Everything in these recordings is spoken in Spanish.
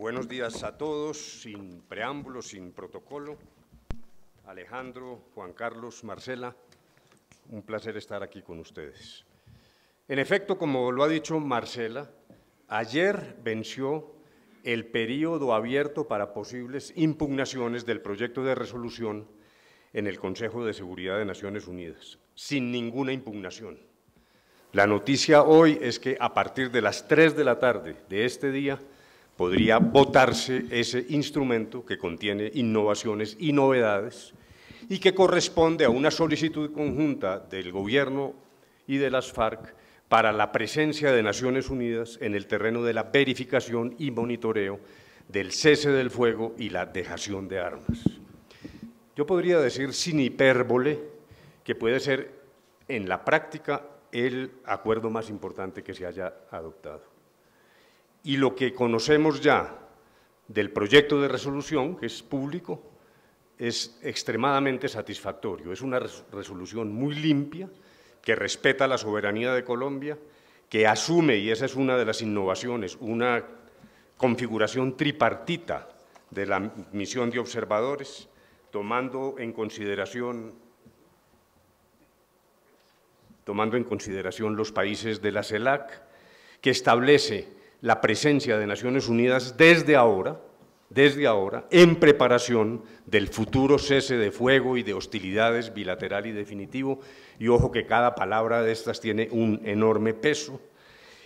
Buenos días a todos, sin preámbulo, sin protocolo. Alejandro, Juan Carlos, Marcela, un placer estar aquí con ustedes. En efecto, como lo ha dicho Marcela, ayer venció el período abierto para posibles impugnaciones del proyecto de resolución en el Consejo de Seguridad de Naciones Unidas, sin ninguna impugnación. La noticia hoy es que a partir de las 3 de la tarde de este día podría votarse ese instrumento que contiene innovaciones y novedades y que corresponde a una solicitud conjunta del Gobierno y de las FARC para la presencia de Naciones Unidas en el terreno de la verificación y monitoreo del cese del fuego y la dejación de armas. Yo podría decir sin hipérbole que puede ser en la práctica el acuerdo más importante que se haya adoptado. Y lo que conocemos ya del proyecto de resolución, que es público, es extremadamente satisfactorio. Es una resolución muy limpia, que respeta la soberanía de Colombia, que asume, y esa es una de las innovaciones, una configuración tripartita de la misión de observadores, tomando en consideración los países de la CELAC, que establece la presencia de Naciones Unidas desde ahora, en preparación del futuro cese de fuego y de hostilidades bilateral y definitivo, y ojo que cada palabra de estas tiene un enorme peso,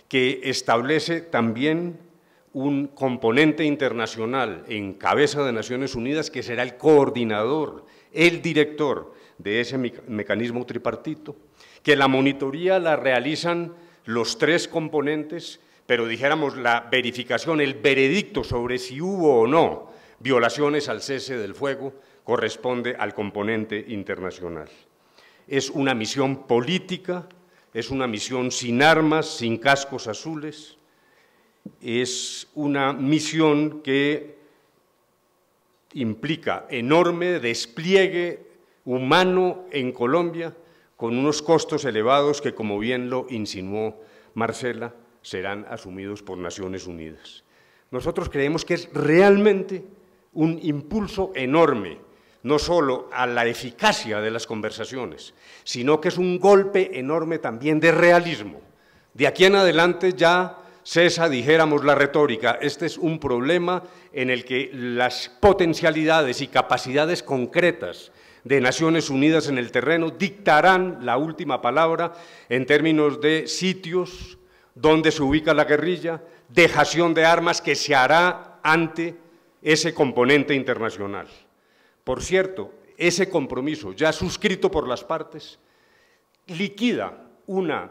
que establece también un componente internacional en cabeza de Naciones Unidas que será el coordinador, el director de ese mecanismo tripartito, que la monitoría la realizan los 3 componentes, pero dijéramos la verificación, el veredicto sobre si hubo o no violaciones al cese del fuego corresponde al componente internacional. Es una misión política, es una misión sin armas, sin cascos azules, es una misión que implica enorme despliegue humano en Colombia, con unos costos elevados que, como bien lo insinuó Marcela, serán asumidos por Naciones Unidas. Nosotros creemos que es realmente un impulso enorme, no solo a la eficacia de las conversaciones, sino que es un golpe enorme también de realismo. De aquí en adelante ya cesa, dijéramos, la retórica. Este es un problema en el que las potencialidades y capacidades concretas de Naciones Unidas en el terreno dictarán la última palabra en términos de sitios donde se ubica la guerrilla, dejación de armas que se hará ante ese componente internacional. Por cierto, ese compromiso ya suscrito por las partes liquida una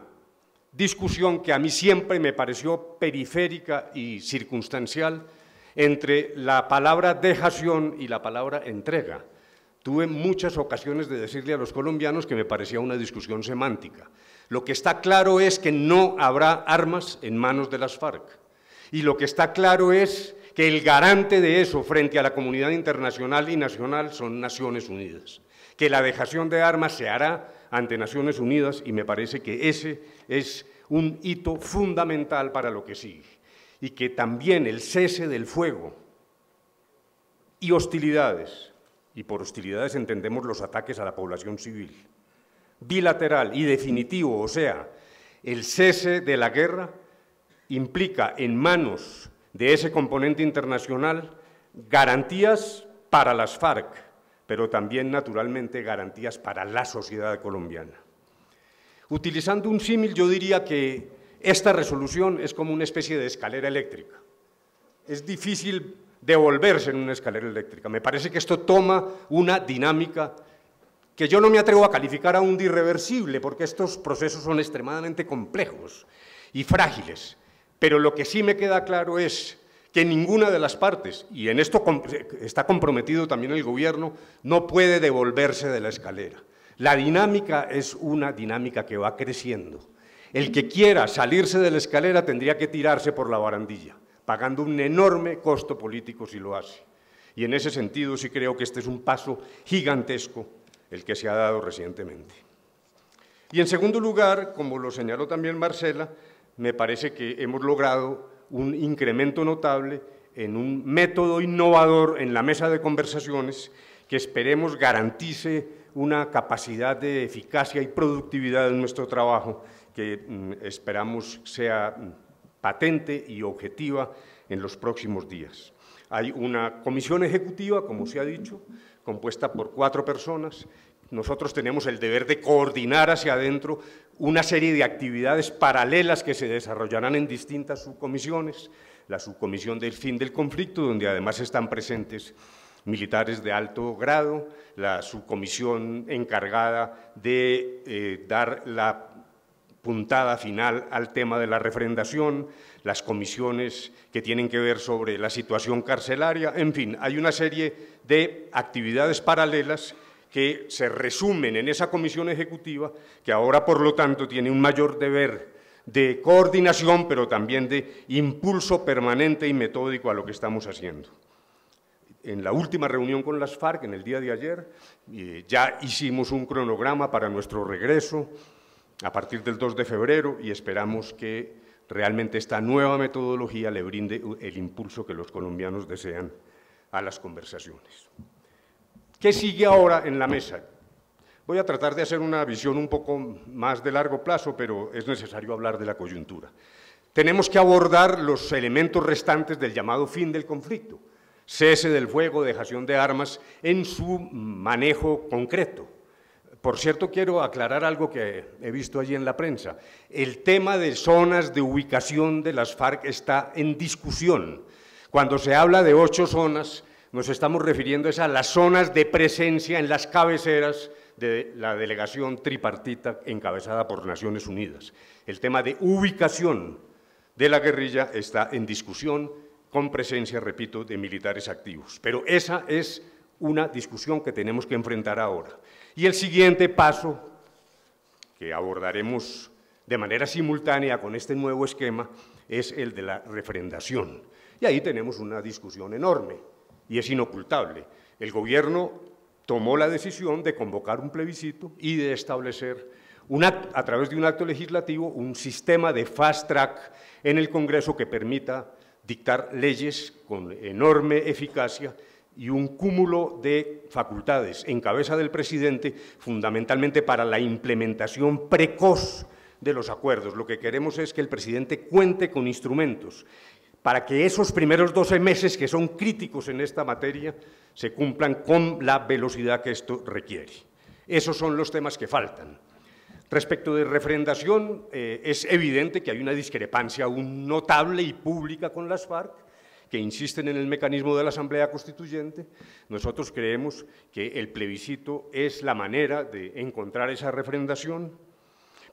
discusión que a mí siempre me pareció periférica y circunstancial entre la palabra dejación y la palabra entrega. Tuve muchas ocasiones de decirle a los colombianos que me parecía una discusión semántica. Lo que está claro es que no habrá armas en manos de las FARC. Y lo que está claro es que el garante de eso frente a la comunidad internacional y nacional son Naciones Unidas. Que la dejación de armas se hará ante Naciones Unidas y me parece que ese es un hito fundamental para lo que sigue. Y que también el cese del fuego y hostilidades, y por hostilidades entendemos los ataques a la población civil, bilateral y definitivo, o sea, el cese de la guerra implica en manos de ese componente internacional garantías para las FARC, pero también naturalmente garantías para la sociedad colombiana. Utilizando un símil, yo diría que esta resolución es como una especie de escalera eléctrica. Es difícil devolverse en una escalera eléctrica. Me parece que esto toma una dinámica que yo no me atrevo a calificar aún de irreversible, porque estos procesos son extremadamente complejos y frágiles, pero lo que sí me queda claro es que ninguna de las partes, y en esto está comprometido también el Gobierno, no puede devolverse de la escalera. La dinámica es una dinámica que va creciendo. El que quiera salirse de la escalera tendría que tirarse por la barandilla, pagando un enorme costo político si lo hace. Y en ese sentido sí creo que este es un paso gigantesco el que se ha dado recientemente. Y en segundo lugar, como lo señaló también Marcela, me parece que hemos logrado un incremento notable en un método innovador en la mesa de conversaciones que esperemos garantice una capacidad de eficacia y productividad en nuestro trabajo que esperamos sea patente y objetiva en los próximos días. Hay una comisión ejecutiva, como se ha dicho, compuesta por 4 personas. Nosotros tenemos el deber de coordinar hacia adentro una serie de actividades paralelas que se desarrollarán en distintas subcomisiones, la subcomisión del fin del conflicto, donde además están presentes militares de alto grado, la subcomisión encargada de dar la puntada final al tema de la refrendación, las comisiones que tienen que ver sobre la situación carcelaria, en fin, hay una serie de actividades paralelas que se resumen en esa comisión ejecutiva, que ahora, por lo tanto, tiene un mayor deber de coordinación, pero también de impulso permanente y metódico a lo que estamos haciendo. En la última reunión con las FARC, en el día de ayer, ya hicimos un cronograma para nuestro regreso a partir del 2 de febrero y esperamos que realmente esta nueva metodología le brinde el impulso que los colombianos desean a las conversaciones. ¿Qué sigue ahora en la mesa? Voy a tratar de hacer una visión un poco más de largo plazo, pero es necesario hablar de la coyuntura. Tenemos que abordar los elementos restantes del llamado fin del conflicto, cese del fuego, dejación de armas en su manejo concreto. Por cierto, quiero aclarar algo que he visto allí en la prensa. El tema de zonas de ubicación de las FARC está en discusión. Cuando se habla de 8 zonas, nos estamos refiriendo a las zonas de presencia en las cabeceras de la delegación tripartita encabezada por Naciones Unidas. El tema de ubicación de la guerrilla está en discusión con presencia, repito, de militares activos. Pero esa es una discusión que tenemos que enfrentar ahora. Y el siguiente paso, que abordaremos de manera simultánea con este nuevo esquema, es el de la refrendación. Y ahí tenemos una discusión enorme, y es inocultable. El gobierno tomó la decisión de convocar un plebiscito y de establecer, a través de un acto legislativo, un sistema de fast track en el Congreso que permita dictar leyes con enorme eficacia y un cúmulo de facultades en cabeza del presidente, fundamentalmente para la implementación precoz de los acuerdos. Lo que queremos es que el presidente cuente con instrumentos para que esos primeros 12 meses, que son críticos en esta materia, se cumplan con la velocidad que esto requiere. Esos son los temas que faltan. Respecto de refrendación, es evidente que hay una discrepancia aún notable y pública con las FARC, que insisten en el mecanismo de la Asamblea Constituyente. Nosotros creemos que el plebiscito es la manera de encontrar esa refrendación,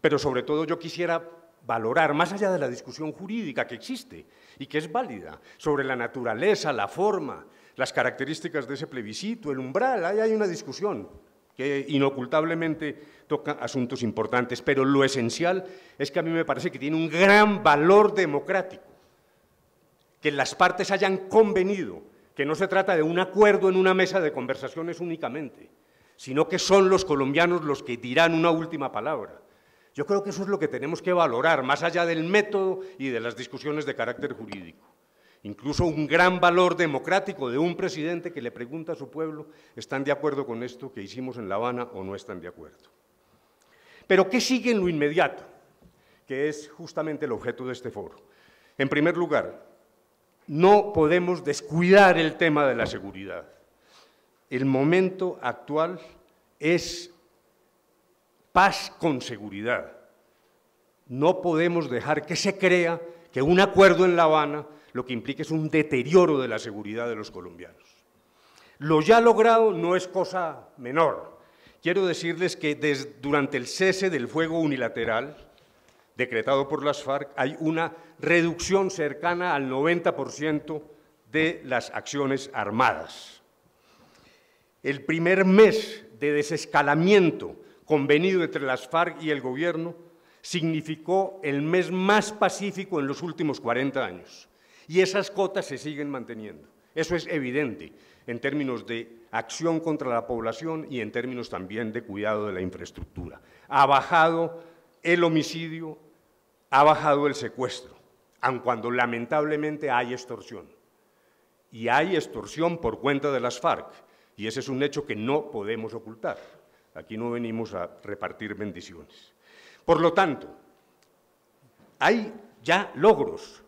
pero sobre todo yo quisiera valorar, más allá de la discusión jurídica que existe y que es válida, sobre la naturaleza, la forma, las características de ese plebiscito, el umbral, ahí hay una discusión que inocultablemente toca asuntos importantes, pero lo esencial es que a mí me parece que tiene un gran valor democrático, que las partes hayan convenido, que no se trata de un acuerdo en una mesa de conversaciones únicamente, sino que son los colombianos los que dirán una última palabra. Yo creo que eso es lo que tenemos que valorar, más allá del método y de las discusiones de carácter jurídico. Incluso un gran valor democrático de un presidente que le pregunta a su pueblo, ¿están de acuerdo con esto que hicimos en La Habana o no están de acuerdo? Pero ¿qué sigue en lo inmediato? Que es justamente el objeto de este foro. En primer lugar, no podemos descuidar el tema de la seguridad. El momento actual es paz con seguridad. No podemos dejar que se crea que un acuerdo en La Habana lo que implica es un deterioro de la seguridad de los colombianos. Lo ya logrado no es cosa menor. Quiero decirles que durante el cese del fuego unilateral decretado por las FARC, hay una reducción cercana al 90% de las acciones armadas. El primer mes de desescalamiento convenido entre las FARC y el gobierno significó el mes más pacífico en los últimos 40 años. Y esas cotas se siguen manteniendo. Eso es evidente en términos de acción contra la población y en términos también de cuidado de la infraestructura. Ha bajado el homicidio, ha bajado el secuestro, aun cuando lamentablemente hay extorsión. y hay extorsión por cuenta de las FARC, y ese es un hecho que no podemos ocultar. Aquí no venimos a repartir bendiciones. Por lo tanto, hay ya logros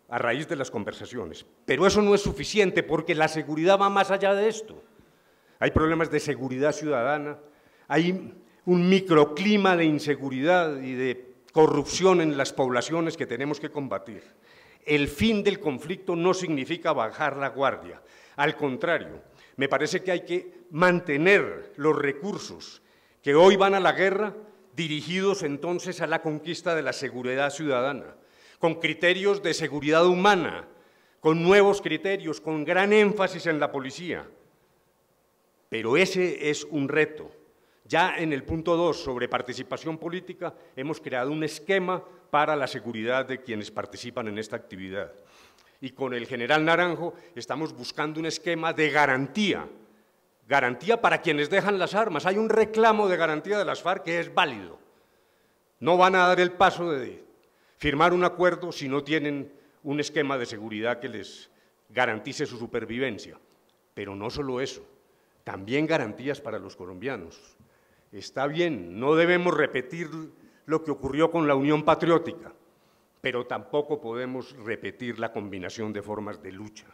a raíz de las conversaciones, pero eso no es suficiente porque la seguridad va más allá de esto. Hay problemas de seguridad ciudadana, hay un microclima de inseguridad y de corrupción en las poblaciones que tenemos que combatir. El fin del conflicto no significa bajar la guardia, al contrario, me parece que hay que mantener los recursos que hoy van a la guerra dirigidos entonces a la conquista de la seguridad ciudadana, con criterios de seguridad humana, con nuevos criterios, con gran énfasis en la policía. Pero ese es un reto. Ya en el punto 2, sobre participación política, hemos creado un esquema para la seguridad de quienes participan en esta actividad. Y con el general Naranjo estamos buscando un esquema de garantía para quienes dejan las armas. Hay un reclamo de garantía de las FARC que es válido. No van a dar el paso de firmar un acuerdo si no tienen un esquema de seguridad que les garantice su supervivencia. Pero no solo eso, también garantías para los colombianos. Está bien, no debemos repetir lo que ocurrió con la Unión Patriótica, pero tampoco podemos repetir la combinación de formas de lucha.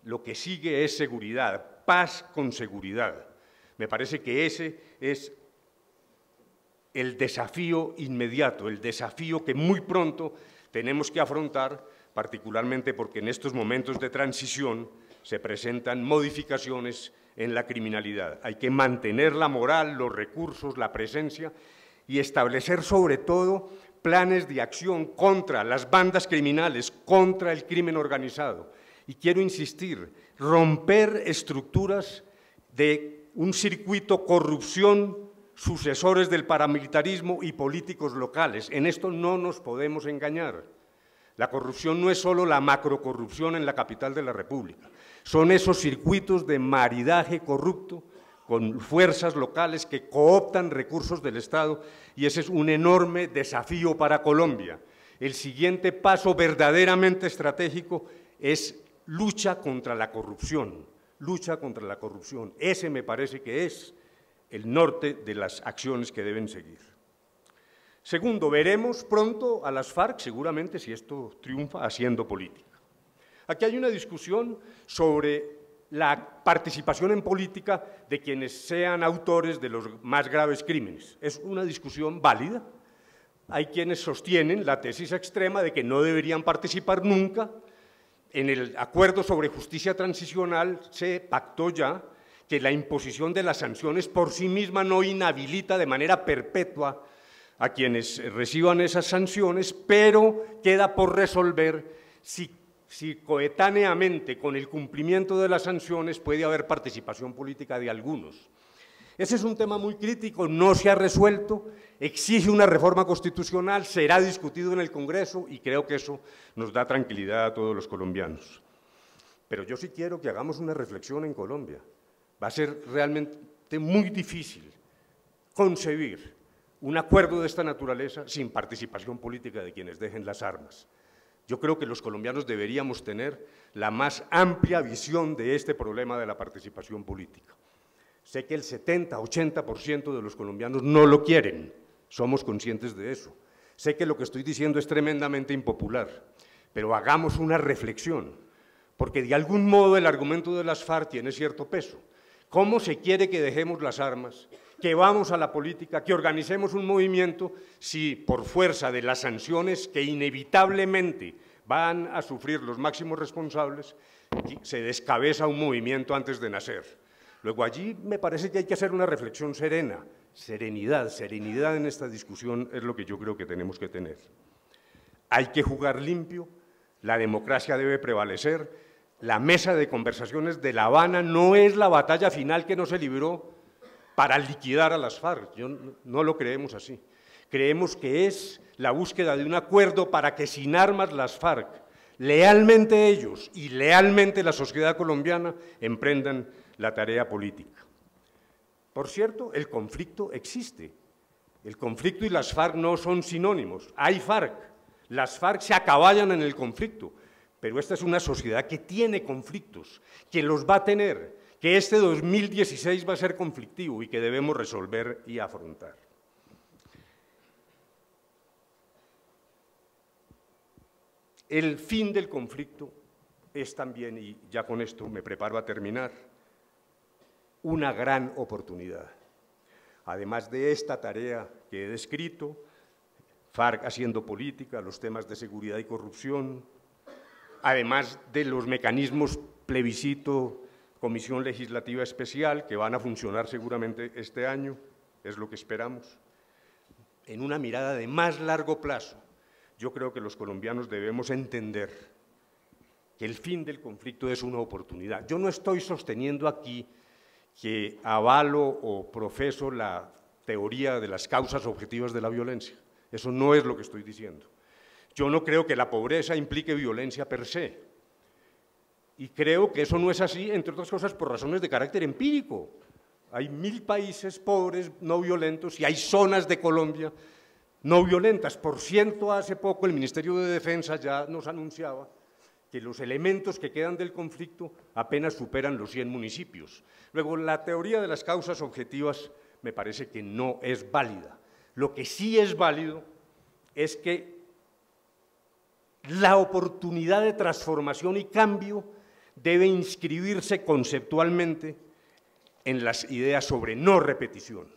Lo que sigue es seguridad, paz con seguridad. Me parece que ese es el desafío inmediato, el desafío que muy pronto tenemos que afrontar, particularmente porque en estos momentos de transición se presentan modificaciones en la criminalidad. Hay que mantener la moral, los recursos, la presencia y establecer sobre todo planes de acción contra las bandas criminales, contra el crimen organizado. Y quiero insistir, romper estructuras de un circuito corrupción, sucesores del paramilitarismo y políticos locales. En esto no nos podemos engañar. La corrupción no es solo la macrocorrupción en la capital de la República, son esos circuitos de maridaje corrupto con fuerzas locales que cooptan recursos del Estado y ese es un enorme desafío para Colombia. El siguiente paso verdaderamente estratégico es lucha contra la corrupción, lucha contra la corrupción. Ese me parece que es el norte de las acciones que deben seguir. Segundo, veremos pronto a las FARC, seguramente si esto triunfa, haciendo política. Aquí hay una discusión sobre la participación en política de quienes sean autores de los más graves crímenes. Es una discusión válida. Hay quienes sostienen la tesis extrema de que no deberían participar nunca. En el acuerdo sobre justicia transicional se pactó ya que la imposición de las sanciones por sí misma no inhabilita de manera perpetua a quienes reciban esas sanciones, pero queda por resolver si coetáneamente con el cumplimiento de las sanciones puede haber participación política de algunos. Ese es un tema muy crítico, no se ha resuelto, exige una reforma constitucional, será discutido en el Congreso y creo que eso nos da tranquilidad a todos los colombianos. Pero yo sí quiero que hagamos una reflexión en Colombia. Va a ser realmente muy difícil concebir un acuerdo de esta naturaleza sin participación política de quienes dejen las armas. Yo creo que los colombianos deberíamos tener la más amplia visión de este problema de la participación política. Sé que el 70–80% de los colombianos no lo quieren, somos conscientes de eso. Sé que lo que estoy diciendo es tremendamente impopular, pero hagamos una reflexión, porque de algún modo el argumento de las FARC tiene cierto peso. ¿Cómo se quiere que dejemos las armas, que vamos a la política, que organicemos un movimiento si por fuerza de las sanciones que inevitablemente van a sufrir los máximos responsables, se descabeza un movimiento antes de nacer? Luego allí me parece que hay que hacer una reflexión serena, serenidad en esta discusión es lo que yo creo que tenemos que tener. Hay que jugar limpio, la democracia debe prevalecer, la mesa de conversaciones de La Habana no es la batalla final que no se libró para liquidar a las FARC, no lo creemos así. Creemos que es la búsqueda de un acuerdo para que sin armas las FARC, lealmente ellos y lealmente la sociedad colombiana, emprendan la tarea política. Por cierto, el conflicto existe. El conflicto y las FARC no son sinónimos. Hay FARC. Las FARC se acaballan en el conflicto, pero esta es una sociedad que tiene conflictos, que los va a tener, que este 2016 va a ser conflictivo y que debemos resolver y afrontar. El fin del conflicto es también, y ya con esto me preparo a terminar, una gran oportunidad. Además de esta tarea que he descrito, FARC haciendo política, los temas de seguridad y corrupción, además de los mecanismos plebiscito, comisión legislativa especial, que van a funcionar seguramente este año, es lo que esperamos, en una mirada de más largo plazo. Yo creo que los colombianos debemos entender que el fin del conflicto es una oportunidad. Yo no estoy sosteniendo aquí que avalo o profeso la teoría de las causas objetivas de la violencia. Eso no es lo que estoy diciendo. Yo no creo que la pobreza implique violencia per se. Y creo que eso no es así, entre otras cosas, por razones de carácter empírico. Hay 1000 países pobres no violentos y hay zonas de Colombia no violentas. Por cierto, hace poco el Ministerio de Defensa ya nos anunciaba que los elementos que quedan del conflicto apenas superan los 100 municipios. Luego, la teoría de las causas objetivas me parece que no es válida. Lo que sí es válido es que la oportunidad de transformación y cambio debe inscribirse conceptualmente en las ideas sobre no repetición.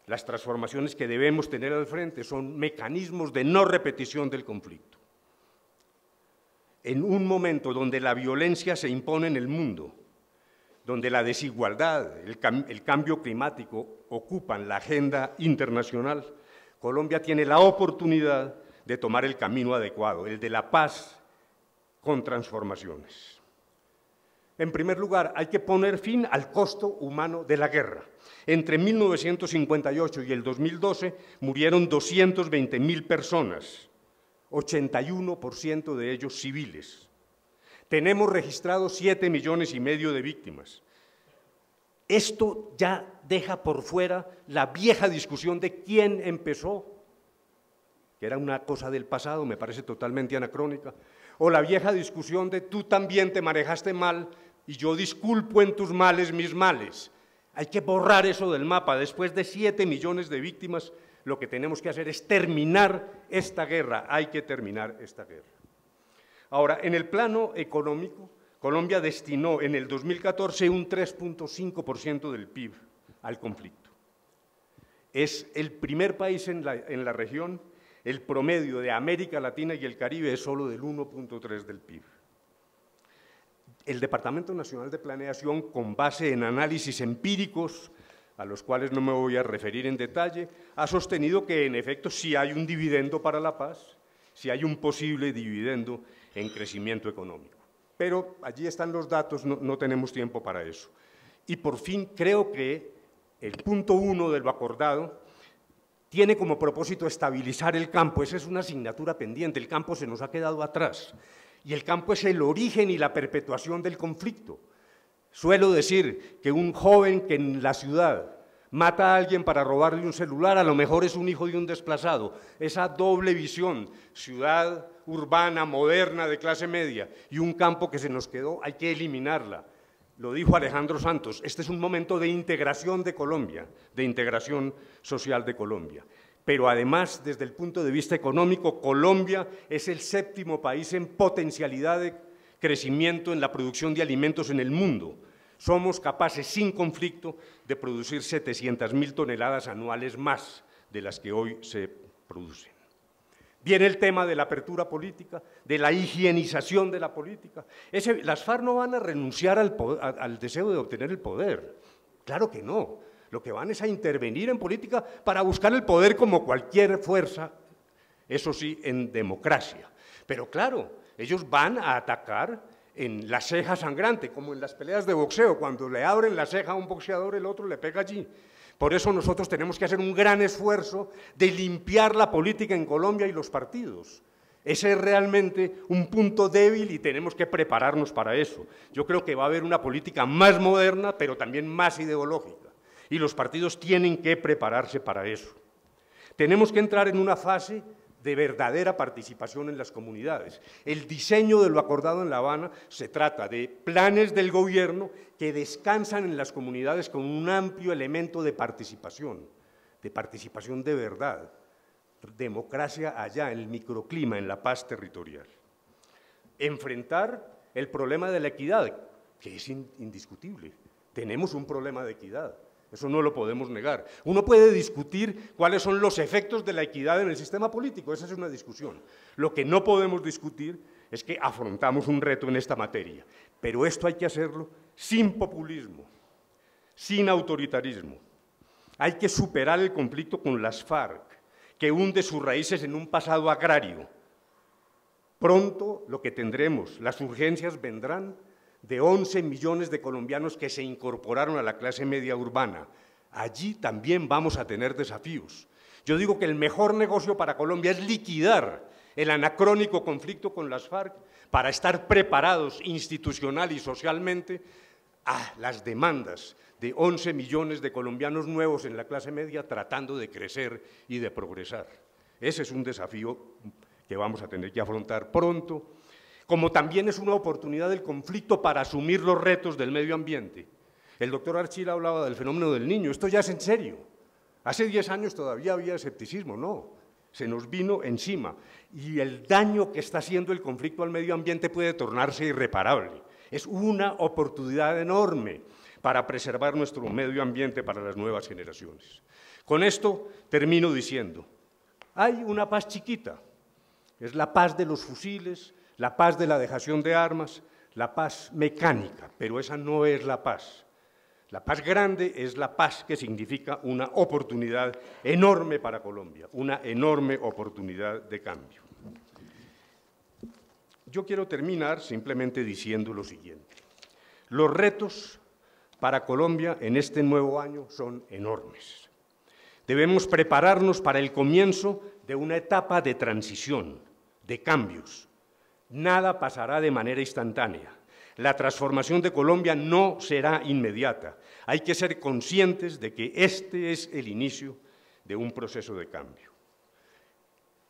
Las transformaciones que debemos tener al frente son mecanismos de no repetición del conflicto. En un momento donde la violencia se impone en el mundo, donde la desigualdad, el cambio climático ocupan la agenda internacional, Colombia tiene la oportunidad de tomar el camino adecuado, el de la paz con transformaciones. En primer lugar, hay que poner fin al costo humano de la guerra. Entre 1958 y el 2012 murieron 220.000 personas, 81% de ellos civiles. Tenemos registrados 7,5 millones de víctimas. Esto ya deja por fuera la vieja discusión de quién empezó, que era una cosa del pasado, me parece totalmente anacrónica, o la vieja discusión de tú también te manejaste mal y yo disculpo en tus males mis males. Hay que borrar eso del mapa. Después de 7 millones de víctimas, lo que tenemos que hacer es terminar esta guerra, hay que terminar esta guerra. Ahora, en el plano económico, Colombia destinó en el 2014 un 3.5% del PIB al conflicto. Es el primer país en la región, el promedio de América Latina y el Caribe es solo del 1.3% del PIB. El Departamento Nacional de Planeación, con base en análisis empíricos, a los cuales no me voy a referir en detalle, ha sostenido que en efecto sí hay un dividendo para la paz, sí hay un posible dividendo en crecimiento económico. Pero allí están los datos, no tenemos tiempo para eso. Y por fin creo que el punto 1 de lo acordado tiene como propósito estabilizar el campo. Esa es una asignatura pendiente, el campo se nos ha quedado atrás. Y el campo es el origen y la perpetuación del conflicto. Suelo decir que un joven que en la ciudad mata a alguien para robarle un celular, a lo mejor es un hijo de un desplazado. Esa doble visión, ciudad urbana, moderna, de clase media, y un campo que se nos quedó, hay que eliminarla. Lo dijo Alejandro Santos, este es un momento de integración de Colombia, de integración social de Colombia. Pero además, desde el punto de vista económico, Colombia es el 7º país en potencialidad de crecimiento en la producción de alimentos en el mundo. Somos capaces, sin conflicto, de producir 700.000 toneladas anuales más de las que hoy se producen. Viene el tema de la apertura política, de la higienización de la política. Las FARC no van a renunciar al deseo de obtener el poder, claro que no. Lo que van es a intervenir en política para buscar el poder como cualquier fuerza, eso sí, en democracia. Pero claro, ellos van a atacar en la ceja sangrante, como en las peleas de boxeo, cuando le abren la ceja a un boxeador, el otro le pega allí. Por eso nosotros tenemos que hacer un gran esfuerzo de limpiar la política en Colombia y los partidos. Ese es realmente un punto débil y tenemos que prepararnos para eso. Yo creo que va a haber una política más moderna, pero también más ideológica. Y los partidos tienen que prepararse para eso. Tenemos que entrar en una fase de verdadera participación en las comunidades. El diseño de lo acordado en La Habana se trata de planes del gobierno que descansan en las comunidades con un amplio elemento de participación de verdad, democracia allá, en el microclima, en la paz territorial. Enfrentar el problema de la equidad, que es indiscutible. Tenemos un problema de equidad. Eso no lo podemos negar. Uno puede discutir cuáles son los efectos de la equidad en el sistema político, esa es una discusión. Lo que no podemos discutir es que afrontamos un reto en esta materia, pero esto hay que hacerlo sin populismo, sin autoritarismo. Hay que superar el conflicto con las FARC, que hunde sus raíces en un pasado agrario. Pronto lo que tendremos, las urgencias vendrán de 11 millones de colombianos que se incorporaron a la clase media urbana. Allí también vamos a tener desafíos. Yo digo que el mejor negocio para Colombia es liquidar el anacrónico conflicto con las FARC para estar preparados institucional y socialmente a las demandas de 11 millones de colombianos nuevos en la clase media tratando de crecer y de progresar. Ese es un desafío que vamos a tener que afrontar pronto, como también es una oportunidad del conflicto para asumir los retos del medio ambiente. El doctor Archila hablaba del fenómeno del Niño, esto ya es en serio. Hace 10 años todavía había escepticismo, no, se nos vino encima y el daño que está haciendo el conflicto al medio ambiente puede tornarse irreparable. Es una oportunidad enorme para preservar nuestro medio ambiente para las nuevas generaciones. Con esto termino diciendo, hay una paz chiquita, es la paz de los fusiles, la paz de la dejación de armas, la paz mecánica, pero esa no es la paz. La paz grande es la paz que significa una oportunidad enorme para Colombia, una enorme oportunidad de cambio. Yo quiero terminar simplemente diciendo lo siguiente. Los retos para Colombia en este nuevo año son enormes. Debemos prepararnos para el comienzo de una etapa de transición, de cambios. Nada pasará de manera instantánea. La transformación de Colombia no será inmediata. Hay que ser conscientes de que este es el inicio de un proceso de cambio.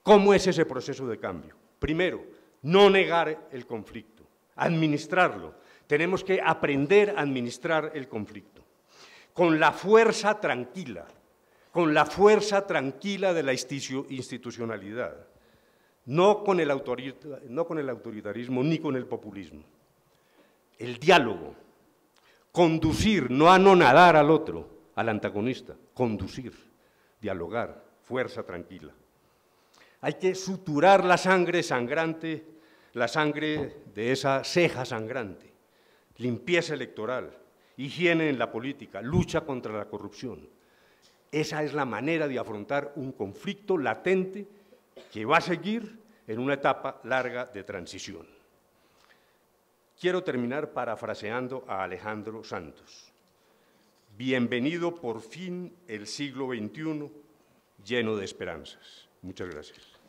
¿Cómo es ese proceso de cambio? Primero, no negar el conflicto, administrarlo. Tenemos que aprender a administrar el conflicto con la fuerza tranquila de la institucionalidad. No con el autoritarismo ni con el populismo. El diálogo, conducir, no anonadar al otro, al antagonista, conducir, dialogar, fuerza tranquila. Hay que suturar la sangre sangrante, la sangre de esa ceja sangrante, limpieza electoral, higiene en la política, lucha contra la corrupción. Esa es la manera de afrontar un conflicto latente que va a seguir en una etapa larga de transición. Quiero terminar parafraseando a Alejandro Santos. Bienvenido por fin el siglo XXI lleno de esperanzas. Muchas gracias.